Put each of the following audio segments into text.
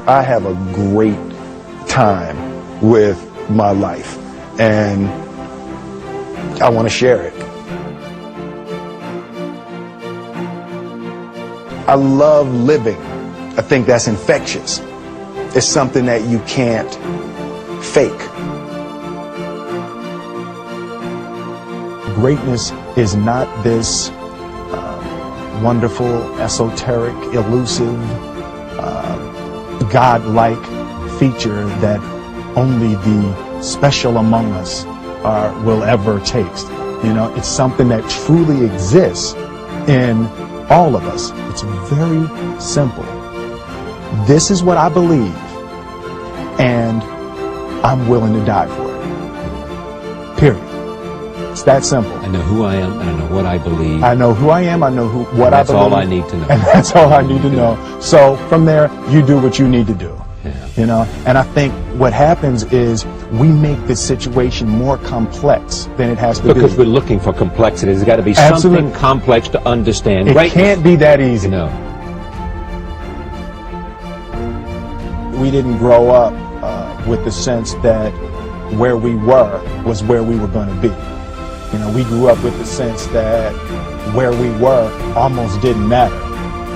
I have a great time with my life, and I want to share it. I love living. I think that's infectious. It's something that you can't fake. Greatness is not this wonderful, esoteric, elusive, God-like feature that only the special among us will ever taste. You know, it's something that truly exists in all of us. It's very simple. This is what I believe, and I'm willing to die for it. Period. It's that simple. I know who I am, and I know what I believe. I know who I am, I know what I believe. That's all I need to know. And that's all I need to know. So from there, you do what you need to do. Yeah. You know, and I think what happens is we make this situation more complex than it has to be. Because we're looking for complexity. There's got to be something complex to understand. It can't be that easy. No. We didn't grow up with the sense that where we were was where we were going to be. You know, we grew up with the sense that where we were almost didn't matter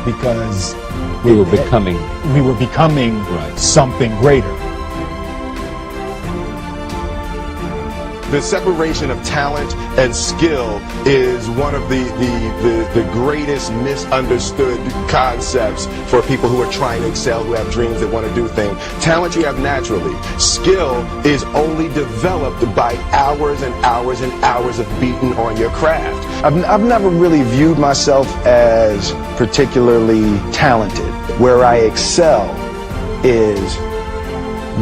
because we were becoming right. something greater. The separation of talent and skill is one of the greatest misunderstood concepts for people who are trying to excel, who have dreams, that want to do things. Talent you have naturally. Skill is only developed by hours and hours and hours of beating on your craft. I've never really viewed myself as particularly talented. Where I excel is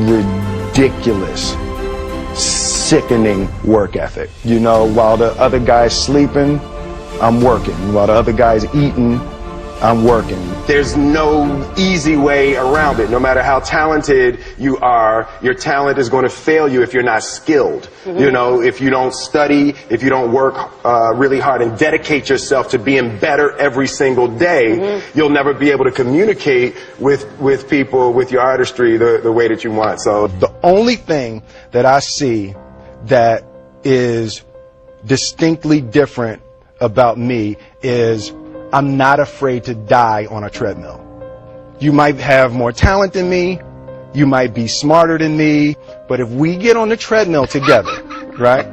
ridiculous, sickening work ethic. You know, while the other guy's sleeping, I'm working. While the other guy's eating, I'm working. There's no easy way around it. No matter how talented you are, your talent is going to fail you if you're not skilled. Mm-hmm. You know, if you don't study, if you don't work really hard and dedicate yourself to being better every single day, mm-hmm. you'll never be able to communicate with people, with your artistry, the way that you want. So the only thing that I see that is distinctly different about me is I'm not afraid to die on a treadmill. You might have more talent than me, you might be smarter than me, but if we get on the treadmill together, right,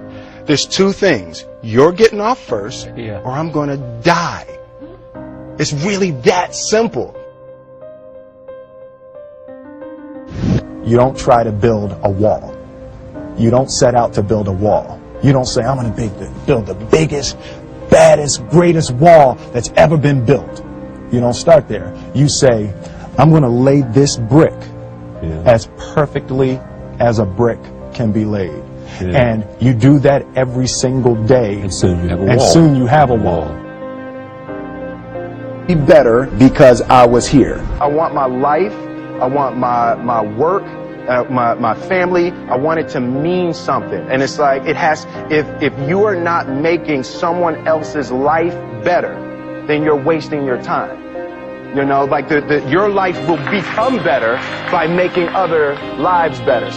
there's two things. You're getting off first, or I'm going to die. It's really that simple. You don't try to build a wall. You don't set out to build a wall. You don't say, I'm going to build the biggest, baddest, greatest wall that's ever been built. You don't start there. You say, I'm going to lay this brick as perfectly as a brick can be laid. Yeah. And you do that every single day. And soon you have a wall. And soon you have a wall. Be better because I was here. I want my life, I want my work, my family, I want it to mean something. And it's like, it has, if you are not making someone else's life better, then you're wasting your time. You know, like your life will become better by making other lives better.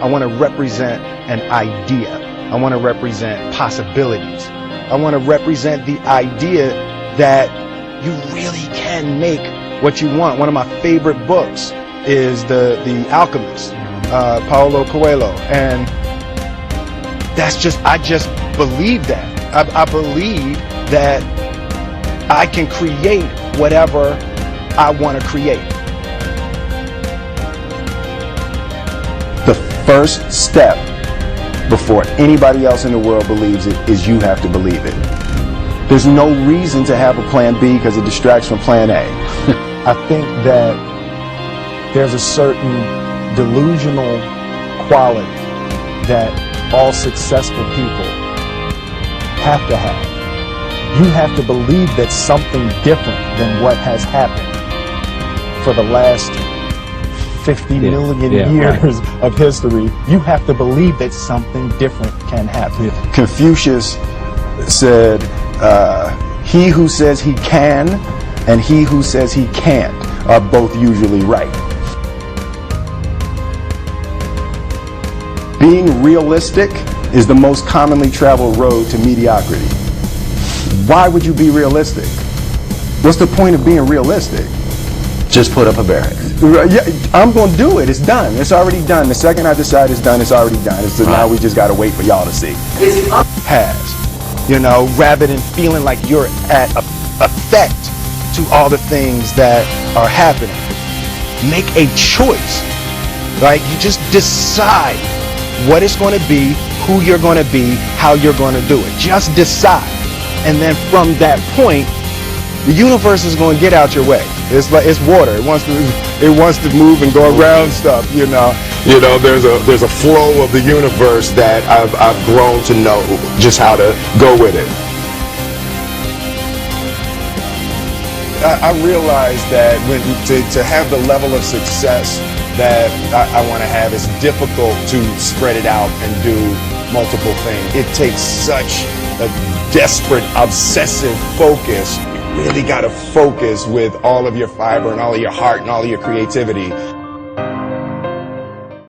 I want to represent an idea. I want to represent possibilities. I want to represent the idea that you really can make what you want. One of my favorite books is The Alchemist, Paulo Coelho, and I just believe that. I believe that I can create whatever I want to create. The first step before anybody else in the world believes it is you have to believe it. There's no reason to have a plan B because it distracts from plan A. I think that there's a certain delusional quality that all successful people have to have. You have to believe that something different than what has happened for the last 50 million years of history. You have to believe that something different can happen. Confucius said, he who says he can and he who says he can't are both usually right. Being realistic is the most commonly traveled road to mediocrity. Why would you be realistic? What's the point of being realistic? Just put up a barracks. Yeah, I'm going to do it. It's done. It's already done. The second I decide it's done, it's already done. So now we just got to wait for y'all to see. Has, you know, rather than feeling like you're at effect to all the things that are happening. Make a choice. Like, you just decide what it's going to be, who you're going to be, how you're going to do it. Just decide. And then from that point, the universe is going to get out your way. It's like it's water. It wants to move and go around stuff. You know, there's a flow of the universe that I've grown to know just how to go with it. I realized that to have the level of success that I want to have, it's difficult to spread it out and do multiple things. It takes such a desperate, obsessive focus. You really got to focus with all of your fiber and all of your heart and all of your creativity